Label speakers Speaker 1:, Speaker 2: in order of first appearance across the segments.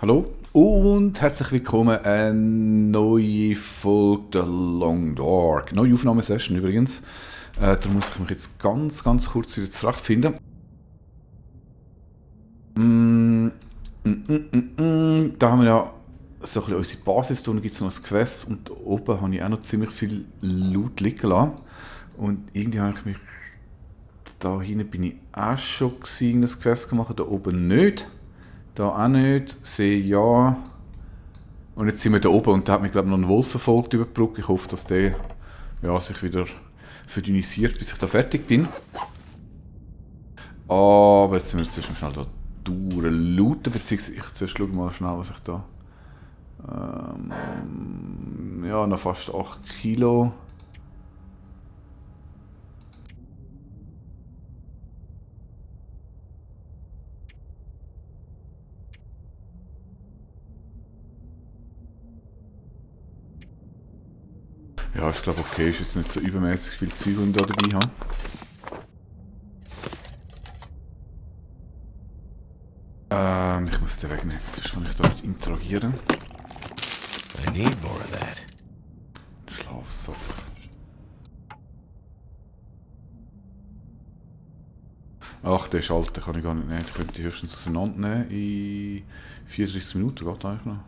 Speaker 1: Hallo und herzlich willkommen eine neue Folge der Long Dark. Neue Aufnahmesession übrigens. Da muss ich mich jetzt ganz kurz wieder zurechtfinden. Da haben wir ja so ein bisschen unsere Basis, da gibt es noch ein Quest und oben habe ich auch noch ziemlich viel Loot liegen lassen. Und irgendwie habe ich mich... Da hinten bin ich auch schon gewesen, das Quest gemacht, da oben nicht. Da auch nicht, sehe ja. Und jetzt sind wir da oben und da hat mich, glaube ich, noch ein Wolf verfolgt über die Brücke. Ich hoffe, dass der ja, sich wieder verdünnisiert, bis ich da fertig bin. Aber jetzt sind wir zuerst mal schnell da durchlooten, beziehungsweise ich zuerst schaue mal schnell, was ich da... ja, noch fast 8 Kilo. Ja, ich glaube, okay, ist jetzt nicht so übermäßig viel Zeug, die ich da dabei habe. Ich muss den wegnehmen, sonst kann ich da nicht interagieren.
Speaker 2: I need more of that.
Speaker 1: Schlafsack. Ach, den Schalter kann ich gar nicht nehmen. Ich könnte die höchstens auseinandernehmen in 34 Minuten, geht eigentlich noch.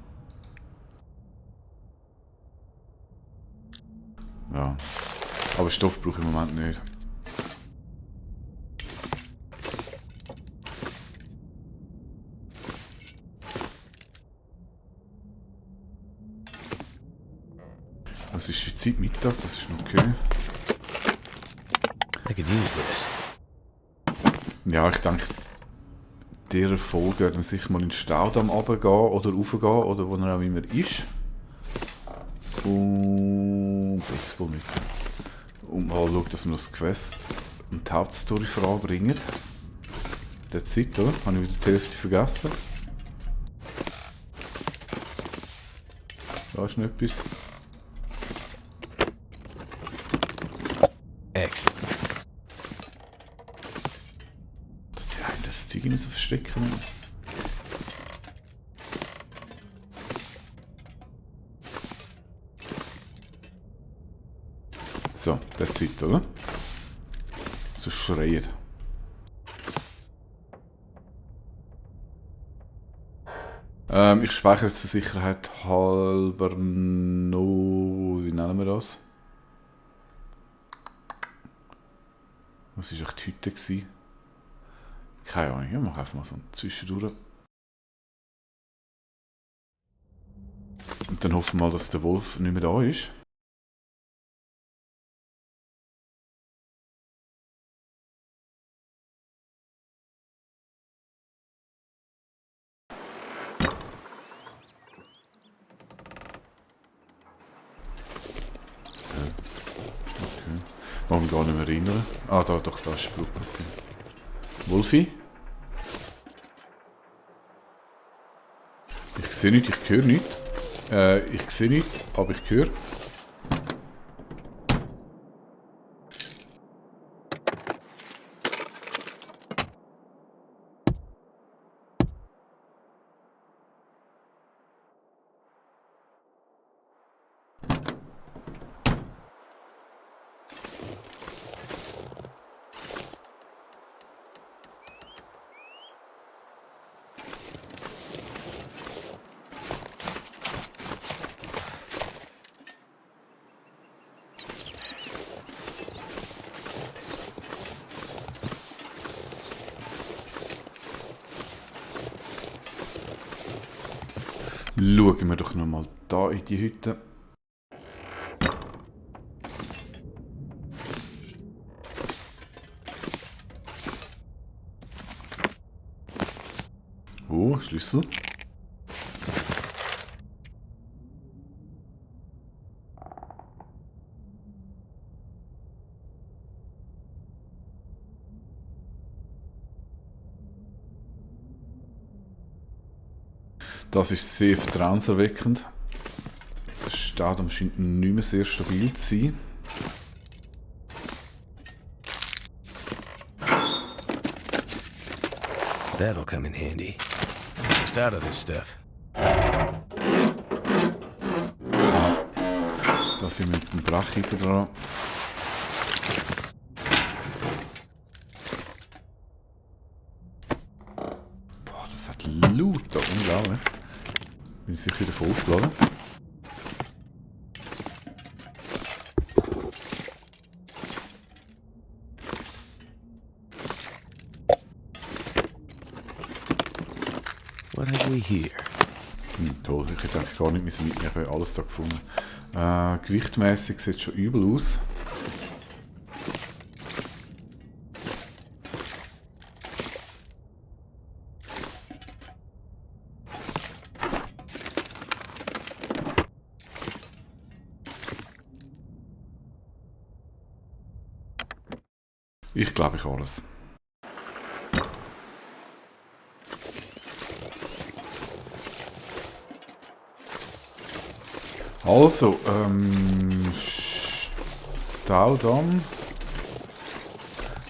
Speaker 1: Ja. Aber Stoff brauche ich im Moment nicht. Es ist die Zeit Mittag, das ist noch okay.
Speaker 2: I could use this.
Speaker 1: Ja, ich denke, dieser Folge werden wir sicher mal in den Staudamm runtergehen oder raufgehen oder wo er auch immer ist. Und Baseballmütze. Und mal schauen, dass wir das Quest und die Hauptstory voranbringen. Der Zeit, oder? Habe ich wieder die Hälfte vergessen. Da ist noch etwas.
Speaker 2: Excellent.
Speaker 1: Dass die einen das Zeug immer so verstecken. So, der Zeit, oder? So schreien. Ich speichere jetzt zur Sicherheit halber noch... Wie nennen wir das? Was war echt die Hütte gewesen? Keine Ahnung, ich mache einfach mal so ein Zwischendurch. Und dann hoffen wir mal, dass der Wolf nicht mehr da ist. Okay. Kann mich gar nicht mehr erinnern. Ah, da, doch, da ist die Brücke. Okay. Wolfi? Ich sehe nichts, ich höre nichts. Ich sehe nichts, aber ich höre. Schauen wir doch nochmal da in die Hütte. Oh, Schlüssel. Das ist sehr vertrauenserweckend. Der Staudamm scheint nicht mehr sehr stabil zu sein.
Speaker 2: That'll come in handy. Just out of this stuff.
Speaker 1: Lass ich mit dem Brecheisen dran. Boah, das hat Loot da, unglaublich. Bin ich sicher wieder voll aufgeladen.
Speaker 2: What have we here?
Speaker 1: Toll, ich hätte eigentlich gar nicht mitnehmen, ich habe alles da gefunden. Gewichtmäßig sieht es schon übel aus. Ich glaube, ich alles. Also, Staudamm.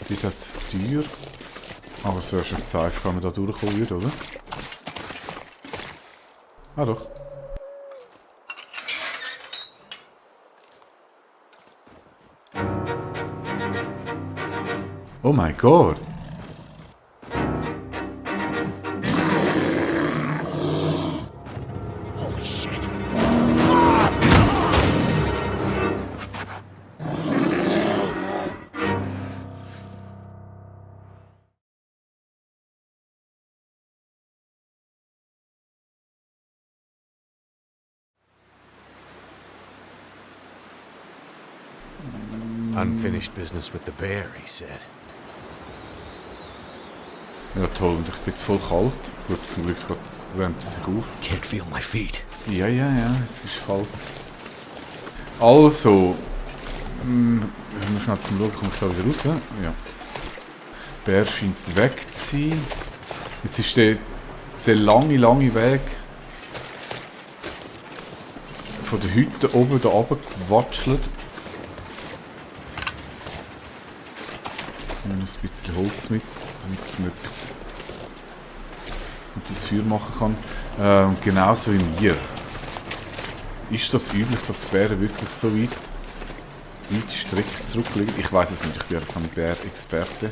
Speaker 1: Dort hat es eine Tür. Aber es wäre schon zu einfach, wenn man da durchkommen würde, oder? Ah doch. Oh mein Gott!
Speaker 2: Holy shit. Unfinished business with the bear, he said.
Speaker 1: Ja toll, und ich bin jetzt voll kalt. Gut, zum Glück wärmt es sich auf.
Speaker 2: Can't feel my feet.
Speaker 1: Ja, es ist kalt. Also, wir müssen schnell zum Schauen, komme ich da wieder raus? Ja. Der Bär scheint weg zu sein. Jetzt ist der lange Weg von der Hütte oben da runter gewatschelt. Ich nehme ein bisschen Holz mit, damit ich etwas mit das Feuer machen kann. Genauso wie mir. Ist das üblich, dass Bären wirklich so weite Strecke zurücklegen? Ich weiß es nicht, ich bin ja kein Bär-Experte.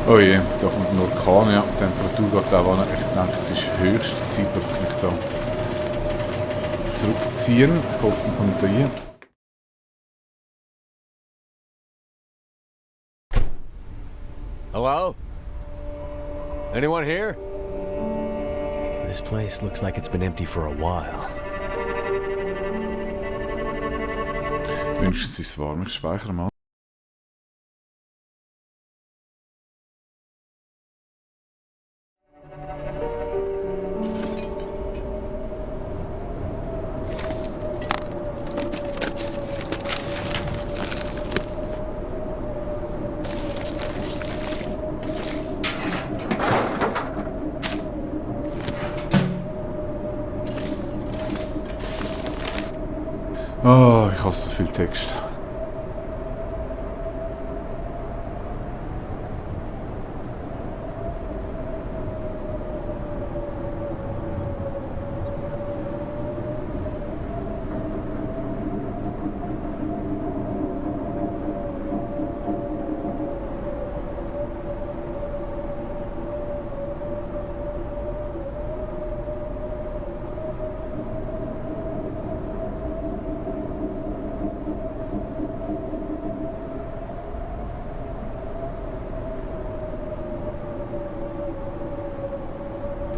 Speaker 1: Oh je, da kommt ein Orkan, ja. Die Temperatur geht auch an. Ich denke, es ist höchste Zeit, dass ich mich da zurückziehe. Ich hoffe, man kommt da rein.
Speaker 2: Hello? Anyone here? This place looks like it's been empty for a while.
Speaker 1: Wenigstens ist es warm. Ich speichere mal. Oh, ich hasse viel Text.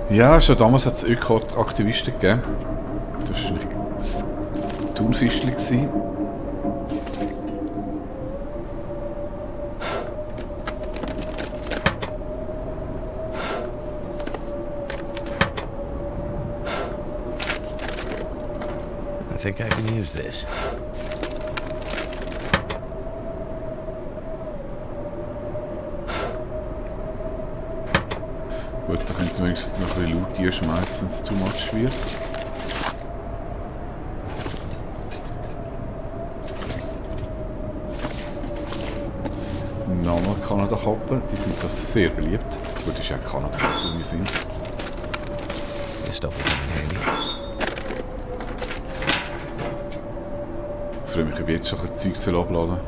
Speaker 1: Ja, schon damals hat es Öko-Aktivisten gegeben. Das war wahrscheinlich das Thunfischli gewesen.
Speaker 2: I think I can use this.
Speaker 1: Gut, da könnte man wenigstens noch ein bisschen Loot einschmeißen, wenn es too much wird. Nochmal Kanada-Kappen, die sind das sehr beliebt. Gut, ist ja Kanada, wo wir sind.
Speaker 2: This stuff will come in handy.
Speaker 1: Ich freue mich, ob ich jetzt schon ein Zeug abladen soll.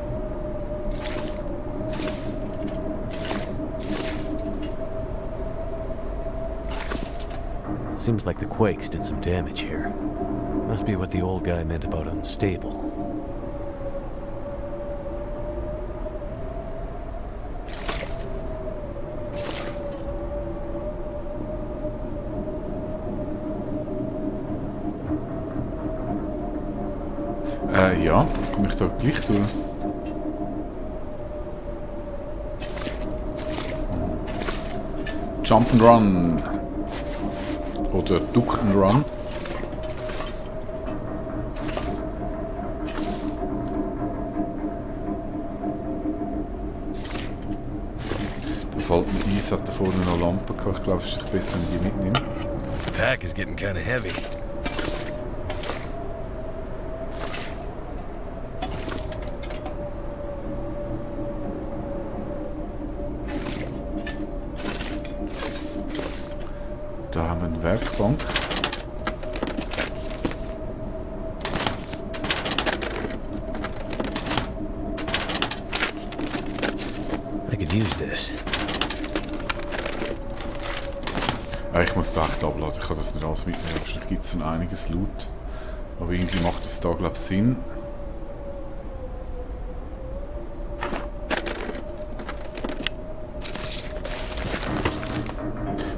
Speaker 2: Seems like the quakes did some damage here. Must be what the old guy meant about unstable.
Speaker 1: Ja, komme ich da gleich durch. Jump and Run. Oder Duck and Run. Da fällt mir ein, es hat da vorne noch Lampen gehabt. Ich glaube, es ist besser, wenn ich die mitnehme.
Speaker 2: This pack is getting kind of heavy.
Speaker 1: Da haben wir eine Werkbank.
Speaker 2: I could use this.
Speaker 1: Ich muss das echt abladen, ich kann das nicht alles mitnehmen. Wahrscheinlich gibt es einiges Loot. Aber irgendwie macht das da, glaube ich, Sinn.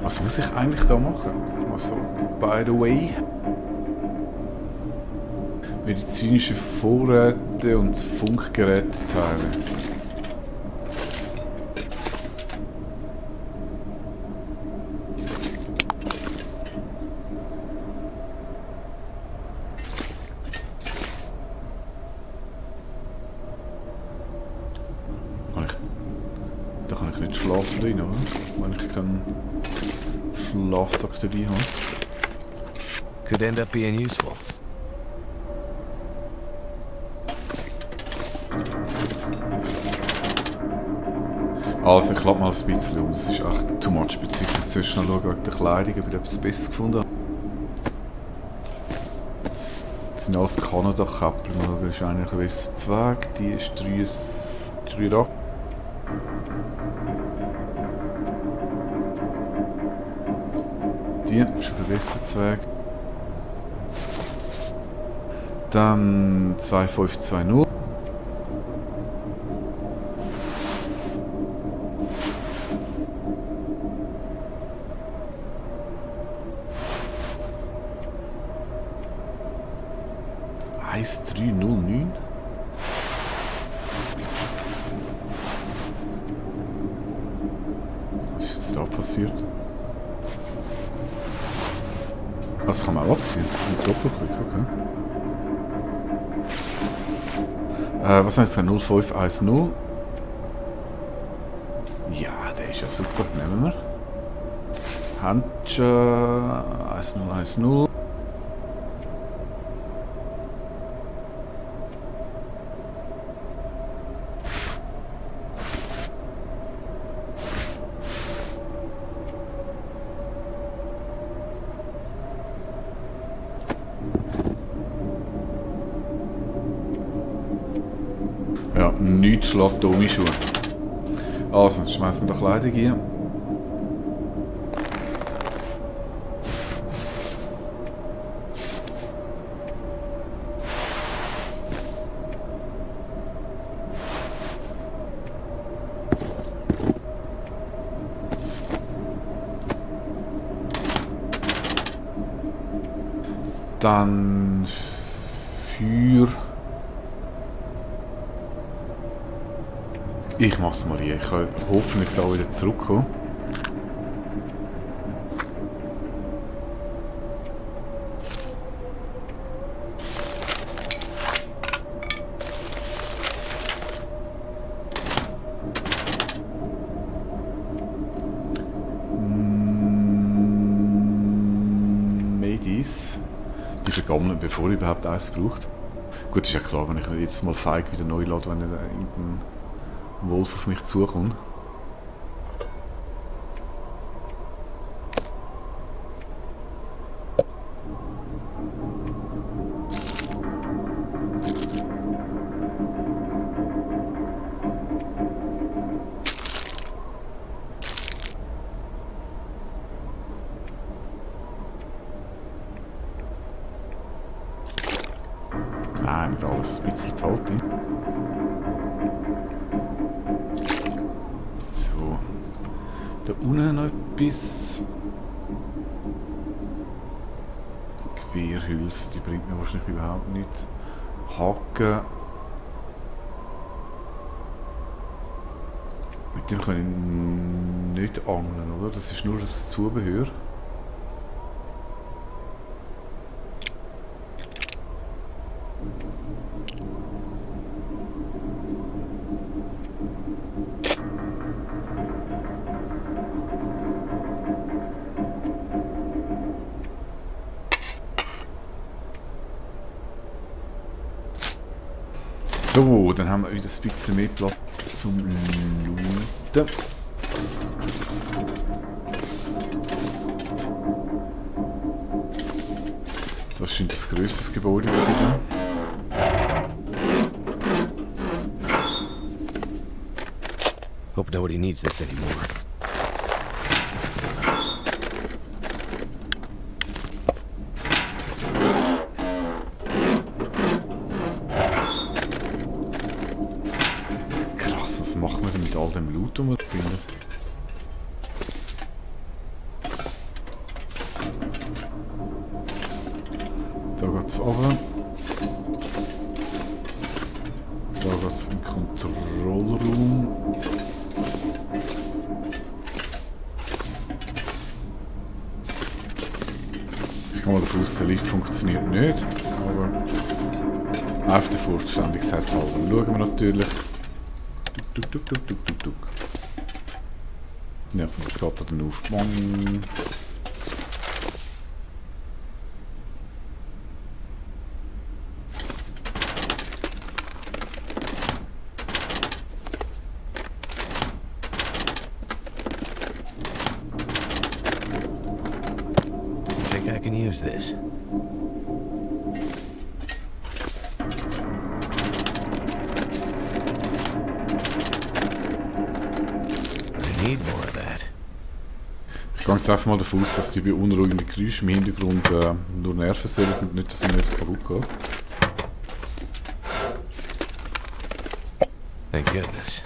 Speaker 1: Was muss ich eigentlich da machen? Also, by the way. Medizinische Vorräte und Funkgeräteteile. Da kann ich nicht schlafen drin, oder? Wenn ich keinen Schlafsack dabei habe.
Speaker 2: Could end up being useful.
Speaker 1: Also ich lade mal ein bisschen aus, es ist echt too much, beziehungsweise zuerst noch schauen wegen der Kleidung, ob ich etwas Besseres gefunden habe. Das sind alles Kanada-Käppel, das ist eigentlich ein gewisser Zweig, die ist 3 Die ist ein besserer Zweig. Dann 2520. Eins 309. Was ist jetzt da passiert? Das kann man auch abziehen. Mit Doppelklick, okay. Was heißt das? 0510? Ja, der ist ja super. Nehmen wir. Handschuhe 1010. Ja, nichts schlägt ohne Schuhe. Also, schmeißen wir die Kleidung hier. Dann für... Ich mach's mal hier. Ich kann hoffentlich da wieder zurückkommen. die vergammeln, bevor ich überhaupt eins braucht. Gut, ist ja klar, wenn ich jetzt mal feig wieder neu lade, wenn irgendein Wolf auf mich zukommt. Nein, nicht alles, ein bisschen behalten. So. Da unten noch etwas. Querhülse, die bringt mir wahrscheinlich überhaupt nicht. Haken. Mit dem kann ich nicht angeln, oder? Das ist nur das Zubehör. So, dann haben wir wieder ein bisschen mehr Platz zum Looten. Das scheint das grösste Gebäude zu sein.
Speaker 2: Hope nobody needs this anymore.
Speaker 1: Krass, was machen wir denn mit all dem Loot, den wir finden? Da geht's runter. Da geht's in den Kontrollraum. Ich gehe mal davon aus, der Lift funktioniert nicht, aber auf der Vollständigkeit halber schauen wir natürlich. Tuk. Ja, jetzt geht er dann auf. Bong.
Speaker 2: Think I can use this. I need more of that.
Speaker 1: Ich gehe jetzt einfach mal davon aus, dass die beunruhigenden Geräusche im Hintergrund nur nerven sollen und nicht, dass mir etwas kaputt geht.
Speaker 2: Thank goodness.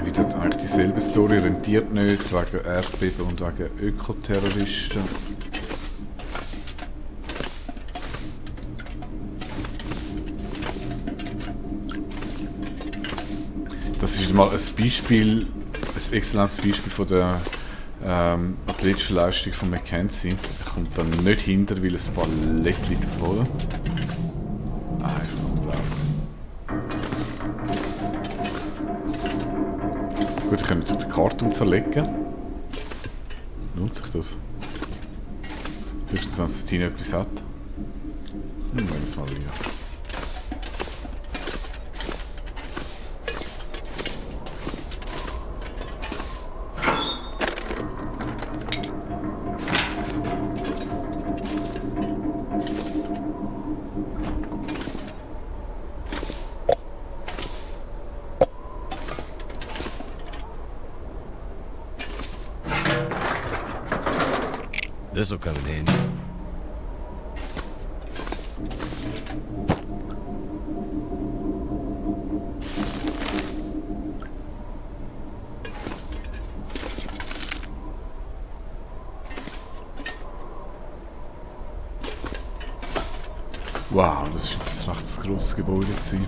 Speaker 1: Wieder eigentlich dieselbe Story, rentiert nicht, wegen Erdbeben und wegen Ökoterroristen. Das ist wieder mal ein Beispiel, ein exzellentes Beispiel von der athletischen Leistung von Mackenzie. Er kommt dann nicht hinter, weil ein paar Lettchen davon. Einfach unglaublich. Gut, ich kann natürlich den Karton zerlegen. Lohnt sich das? Höchstens, wenn das Team etwas hat. Nehmen wir es mal wieder.
Speaker 2: This'll come in handy.
Speaker 1: Wow, das ist recht ein grosses Gebäude gewesen.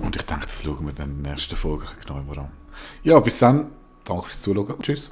Speaker 1: Und ich denke, das schauen wir dann in der nächsten Folge genauer an. Ja, bis dann. Danke fürs Zuschauen. Tschüss.